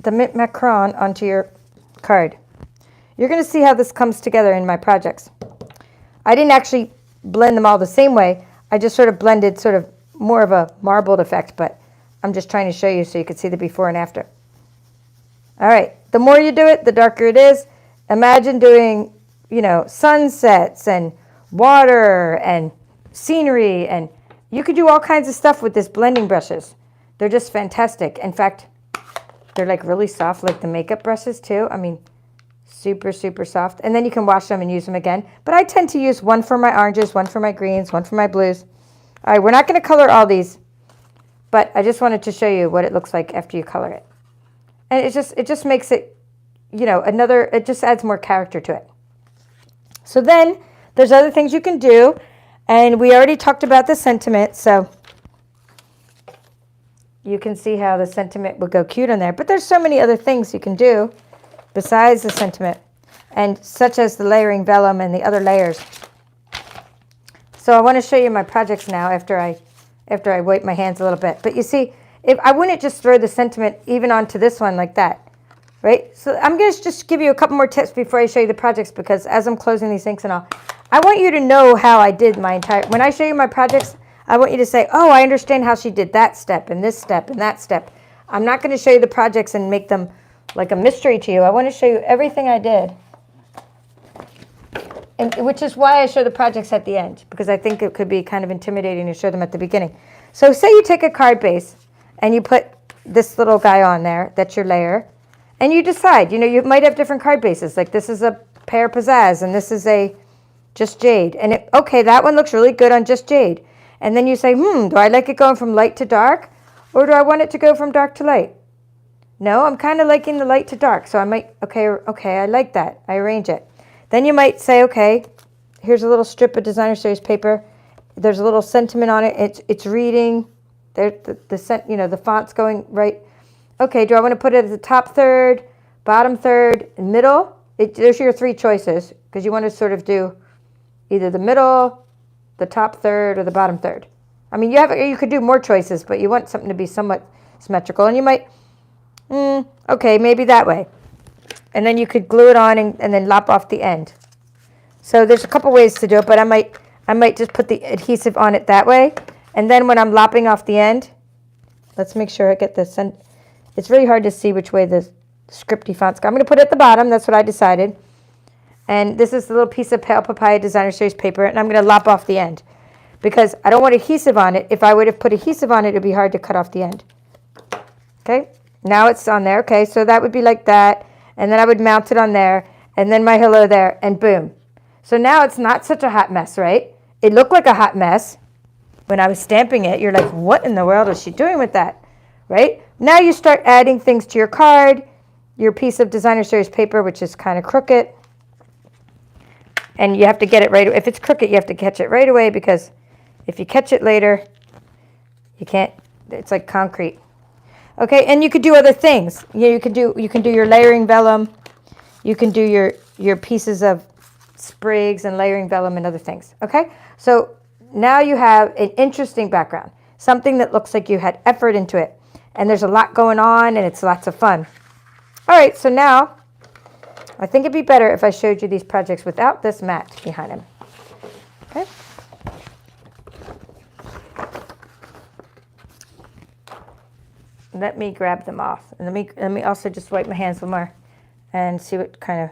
the mint macron onto your card. You're going to see how this comes together in my projects. I didn't actually blend them all the same way. I just sort of blended sort of more of a marbled effect, but I'm just trying to show you so you can see the before and after. All right, the more you do it, the darker it is. Imagine doing, you know, sunsets and water and scenery, and you could do all kinds of stuff with this blending brushes. They're just fantastic. In fact, they're like really soft, like the makeup brushes too. I mean, super, super soft. And then you can wash them and use them again. But I tend to use one for my oranges, one for my greens, one for my blues. All right, we're not going to color all these, but I just wanted to show you what it looks like after you color it. And it just makes it, you know, it just adds more character to it. So then there's other things you can do. And we already talked about the sentiment, so you can see how the sentiment would go cute on there. But there's so many other things you can do besides the sentiment, and such as the layering vellum and the other layers. So I want to show you my projects now after I wipe my hands a little bit. But you see, if I wouldn't just throw the sentiment even onto this one like that, right? So I'm going to just give you a couple more tips before I show you the projects, because as I'm closing these inks and all, I want you to know how I did my entire, when I show you my projects, I want you to say, oh, I understand how she did that step and this step and that step. I'm not going to show you the projects and make them like a mystery to you. I want to show you everything I did, and which is why I show the projects at the end, because I think it could be kind of intimidating to show them at the beginning. So say you take a card base and you put this little guy on there, that's your layer, and you decide, you know, you might have different card bases, like this is a pear pizzazz and this is a just jade, and okay, that one looks really good on just jade. And then you say, do I like it going from light to dark, or do I want it to go from dark to light? No, I'm kind of liking the light to dark, so I might, okay, I like that. I arrange it. Then you might say, okay, here's a little strip of designer series paper. There's a little sentiment on it. It's reading. The font's going right. Okay, do I want to put it at the top third, bottom third, middle? There's your three choices, because you want to sort of do either the middle, the top third, or the bottom third. I mean, you could do more choices, but you want something to be somewhat symmetrical. And you might, okay, maybe that way. And then you could glue it on and then lop off the end. So there's a couple ways to do it, but I might just put the adhesive on it that way. And then when I'm lopping off the end, let's make sure I get this. It's really hard to see which way the scripty fonts go. I'm going to put it at the bottom. That's what I decided. And this is the little piece of pale papaya designer series paper, and I'm going to lop off the end because I don't want adhesive on it. If I would have put adhesive on it, it would be hard to cut off the end. Okay, now it's on there. Okay, so that would be like that, and then I would mount it on there, and then my hello there, and boom. So now it's not such a hot mess, right? It looked like a hot mess when I was stamping it. You're like, what in the world is she doing with that, right? Now you start adding things to your card, your piece of designer series paper, which is kind of crooked. And you have to get it right. If it's crooked, you have to catch it right away, because if you catch it later, you can't. It's like concrete. Okay, and you could do other things. You can do your layering vellum. You can do your pieces of sprigs and layering vellum and other things. Okay, so now you have an interesting background, something that looks like you had effort into it, and there's a lot going on, and it's lots of fun. All right, so now I think it'd be better if I showed you these projects without this mat behind them. Okay. let me grab them off. And let me also just wipe my hands one more and see what kind of.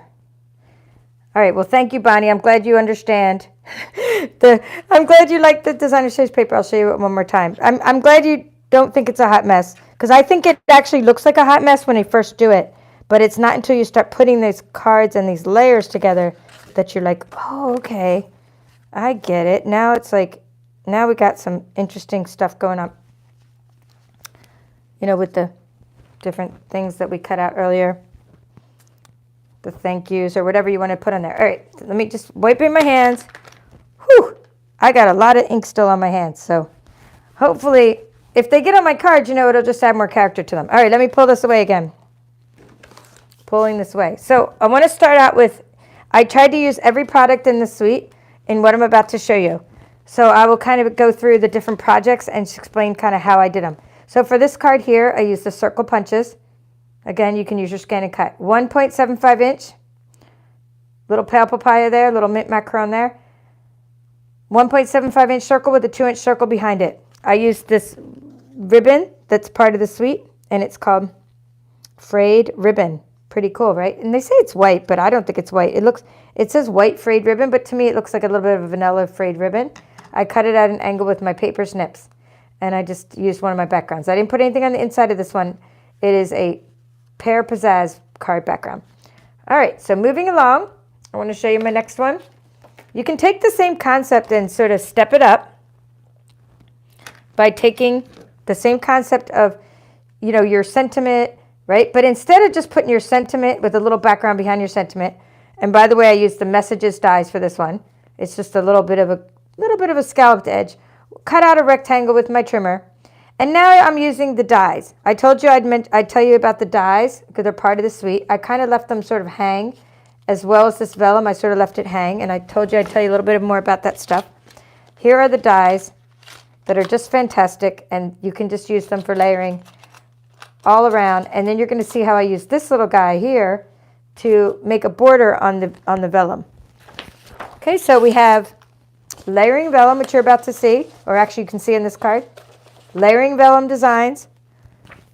All right, well, thank you, Bonnie. I'm glad you understand. I'm glad you like the designer series paper. I'll show you it one more time. I'm glad you don't think it's a hot mess, because I think it actually looks like a hot mess when you first do it, but it's not until you start putting these cards and these layers together that you're like, oh, okay, I get it. Now it's like, now we got some interesting stuff going on, you know, with the different things that we cut out earlier. The thank yous or whatever you want to put on there. All right, let me just wipe in my hands. Whew, I got a lot of ink still on my hands, so hopefully if they get on my cards, you know, it'll just add more character to them. All right, let me pull this away again. Pulling this away. So I want to start out with, I tried to use every product in the suite in what I'm about to show you. So I will kind of go through the different projects and explain kind of how I did them. So for this card here, I used the circle punches. Again, you can use your ScanNCut. 1.75 inch, little pale papaya there, little mint macaron there. 1.75 inch circle with a 2 inch circle behind it. I used this ribbon that's part of the suite, and it's called frayed ribbon. Pretty cool, right? And they say it's white, but I don't think it's white. It says white frayed ribbon, but to me it looks like a little bit of a vanilla frayed ribbon. I cut it at an angle with my paper snips, and I just used one of my backgrounds. I didn't put anything on the inside of this one. It is a Pear Pizzazz card background. All right, so moving along, I want to show you my next one. You can take the same concept and sort of step it up by taking the same concept of, you know, your sentiment, right? But instead of just putting your sentiment with a little background behind your sentiment, and by the way, I used the messages dies for this one. It's just a little bit of a scalloped edge. Cut out a rectangle with my trimmer. And now I'm using the dies. I told you I'd tell you about the dies because they're part of the suite. I kind of left them sort of hang, as well as this vellum. I sort of left it hang, and I told you I'd tell you a little bit more about that stuff. Here are the dies that are just fantastic, and you can just use them for layering all around. And then you're going to see how I use this little guy here to make a border on the vellum. Okay, so we have layering vellum, which you're about to see, or actually you can see in this card. Layering vellum designs.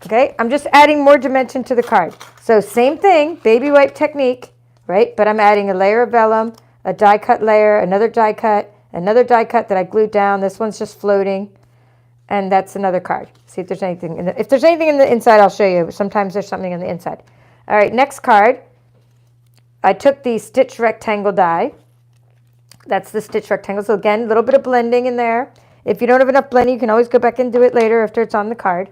Okay, I'm just adding more dimension to the card. So same thing, baby wipe technique, right? But I'm adding a layer of vellum, a die cut layer, another die cut that I glued down. This one's just floating, and that's another card. See if there's anything in the, if there's anything in the inside, I'll show you. Sometimes there's something on the inside. All right, next card. I took the stitch rectangle die. That's the stitch rectangle. So again, a little bit of blending in there. If you don't have enough blending, you can always go back and do it later after it's on the card.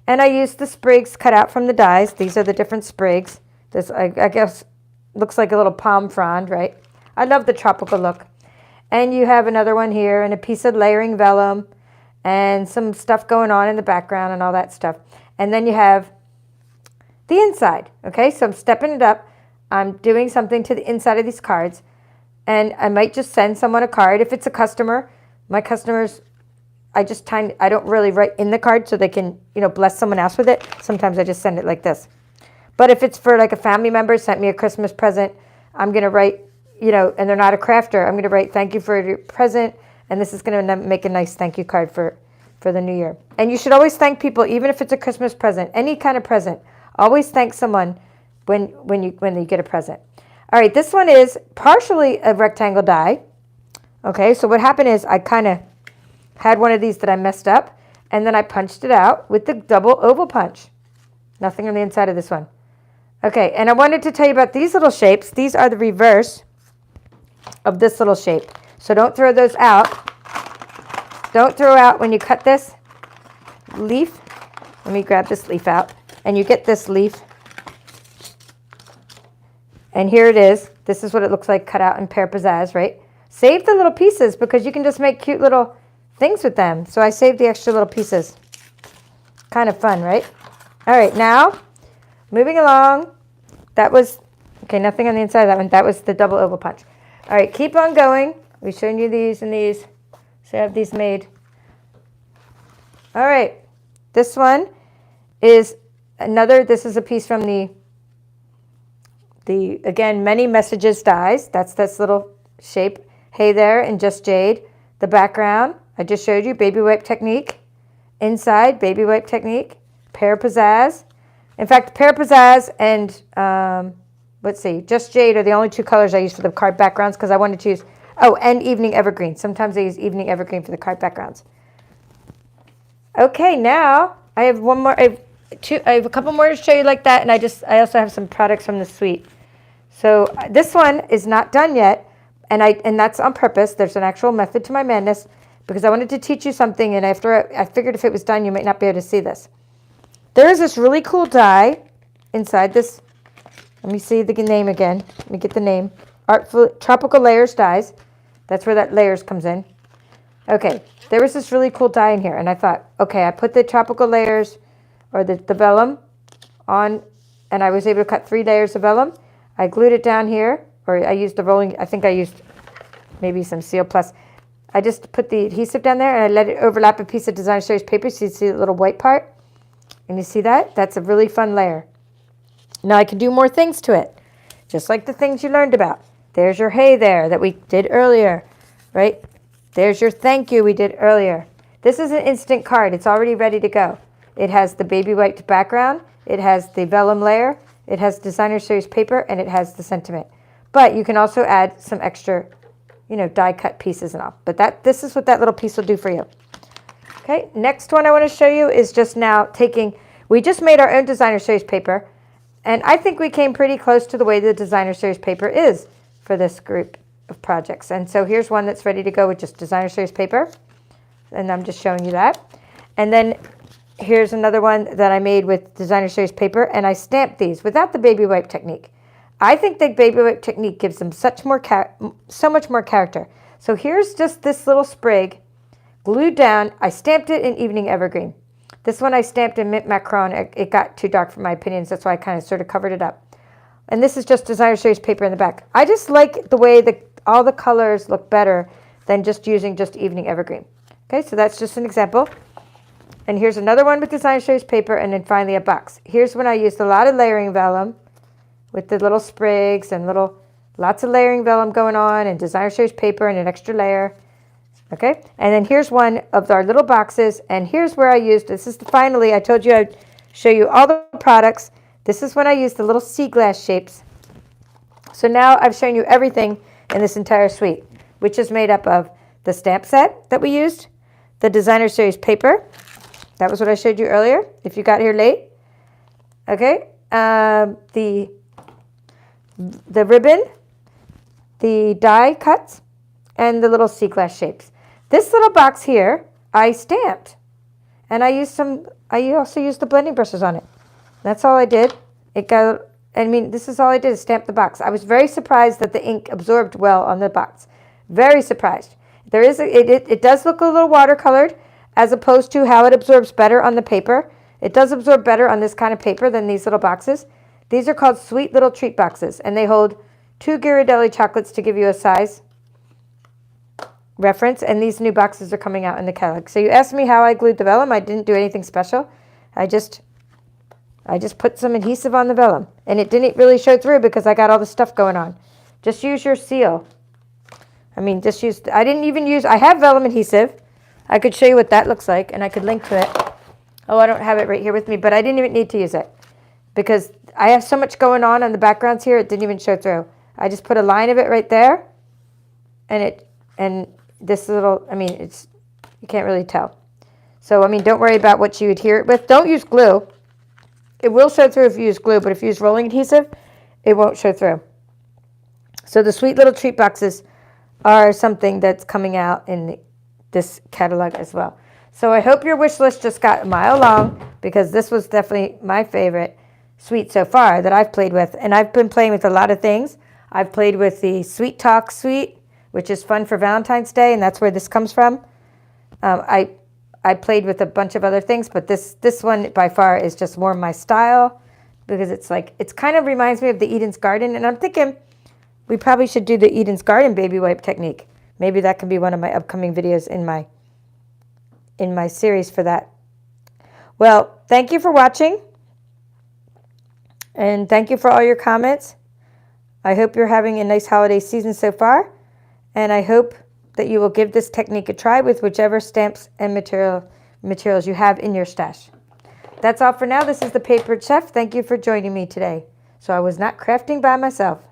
And I used the sprigs cut out from the dies. These are the different sprigs. This, I guess, looks like a little palm frond, right? I love the tropical look. And you have another one here and a piece of layering vellum and some stuff going on in the background and all that stuff. And then you have the inside, okay? So I'm stepping it up. I'm doing something to the inside of these cards. And I might just send someone a card. If it's a customer, my customers, I don't really write in the card so they can, you know, bless someone else with it. Sometimes I just send it like this. But if it's for like a family member sent me a Christmas present, I'm going to write, you know, and they're not a crafter, I'm going to write thank you for your present, and this is going to make a nice thank you card for the new year. And you should always thank people, even if it's a Christmas present, any kind of present. Always thank someone when you get a present. All right, this one is partially a rectangle die. Okay, so what happened is I kind of had one of these that I messed up, and then I punched it out with the double oval punch. Nothing on the inside of this one. Okay, and I wanted to tell you about these little shapes. These are the reverse of this little shape. So don't throw those out. Don't throw out when you cut this leaf. Let me grab this leaf out. And you get this leaf. And here it is. This is what it looks like cut out in Pear Pizzazz, right? Save the little pieces because you can just make cute little things with them. So I saved the extra little pieces. Kind of fun, right? All right, now, moving along. That was, okay, nothing on the inside of that one. That was the double oval punch. All right, keep on going. We've shown you these and these. So I have these made. All right, this one is another, this is a piece from the again, many messages dies. That's this little shape. Hey there, and just jade. The background, I just showed you, baby wipe technique. Inside, baby wipe technique. Pear Pizzazz. In fact, Pear Pizzazz and, let's see, Just Jade are the only two colors I use for the card backgrounds because I wanted to use, oh, and Evening Evergreen. Sometimes I use Evening Evergreen for the card backgrounds. Okay, now I have one more, I have a couple more to show you like that, and I also have some products from the suite. So this one is not done yet, and that's on purpose. There's an actual method to my madness because I wanted to teach you something, and after I figured if it was done, you might not be able to see this. There is this really cool die inside this. Let me see the name again. Let me get the name. Artfully Tropical Layers dies. That's where that layers comes in. Okay, there was this really cool die in here, and I thought, okay, I put the tropical layers or the vellum on, and I was able to cut 3 layers of vellum. I glued it down here, or I used the rolling, I think I used maybe some Seal Plus. I just put the adhesive down there, and I let it overlap a piece of Designer Series paper, so you see the little white part. And you see that? That's a really fun layer. Now I can do more things to it, just like the things you learned about. There's your hey there that we did earlier, right? There's your thank you we did earlier. This is an instant card. It's already ready to go. It has the baby wiped background. It has the vellum layer. It has Designer Series paper, and it has the sentiment. But you can also add some extra, die cut pieces and all. But this is what that little piece will do for you. Okay, next one I want to show you is just now we just made our own Designer Series paper, and I think we came pretty close to the way the Designer Series paper is for this group of projects. And so here's one that's ready to go with just Designer Series paper, and I'm just showing you that. And then here's another one that I made with Designer Series paper, and I stamped these without the baby wipe technique. I think the baby wipe technique gives them so much more character. So here's just this little sprig glued down. I stamped it in Evening Evergreen. This one I stamped in Mint Macron. It got too dark for my opinions. That's why I kind of sort of covered it up. And this is just Designer Series paper in the back. I just like the way all the colors look better than just using just Evening Evergreen. Okay, so that's just an example. And here's another one with Designer Series paper, and then finally a box. Here's when I used a lot of layering vellum with the little sprigs and lots of layering vellum going on, and Designer Series paper and an extra layer. Okay, and then here's one of our little boxes, and here's where I used, finally, I told you I'd show you all the products. This is when I used the little sea glass shapes. So now I've shown you everything in this entire suite, which is made up of the stamp set that we used, the Designer Series paper. That was what I showed you earlier, if you got here late. Okay, the ribbon, the die cuts, and the little sea glass shapes. This little box here, I stamped, and I also used the blending brushes on it. That's all I did. This is all I did is stamp the box. I was very surprised that the ink absorbed well on the box. Very surprised. It does look a little watercolored as opposed to how it absorbs better on the paper. It does absorb better on this kind of paper than these little boxes. These are called Sweet Little Treat Boxes, and they hold 2 Ghirardelli chocolates to give you a size reference, and these new boxes are coming out in the catalog. So you asked me how I glued the vellum. I didn't do anything special. I just put some adhesive on the vellum, and it didn't really show through because I got all the stuff going on. Just use your seal. I have vellum adhesive. I could show you what that looks like, and I could link to it. Oh, I don't have it right here with me, but I didn't even need to use it because I have so much going on the backgrounds here, it didn't even show through. I just put a line of it right there, and this little, you can't really tell. So, don't worry about what you adhere it with. Don't use glue. It will show through if you use glue, but if you use rolling adhesive, it won't show through. So the Sweet Little Treat Boxes are something that's coming out in this catalog as well. So I hope your wish list just got a mile long, because this was definitely my favorite suite so far that I've played with. And I've been playing with a lot of things. I've played with the Sweet Talk suite, which is fun for Valentine's Day, and that's where this comes from. I played with a bunch of other things, but this one by far is just more my style, because it's kind of reminds me of the Eden's Garden, and I'm thinking we probably should do the Eden's Garden baby wipe technique. Maybe that can be one of my upcoming videos in my series for that. Well, thank you for watching, and thank you for all your comments. I hope you're having a nice holiday season so far, and I hope that you will give this technique a try with whichever stamps and materials you have in your stash. That's all for now. This is the Papered Chef. Thank you for joining me today. So I was not crafting by myself.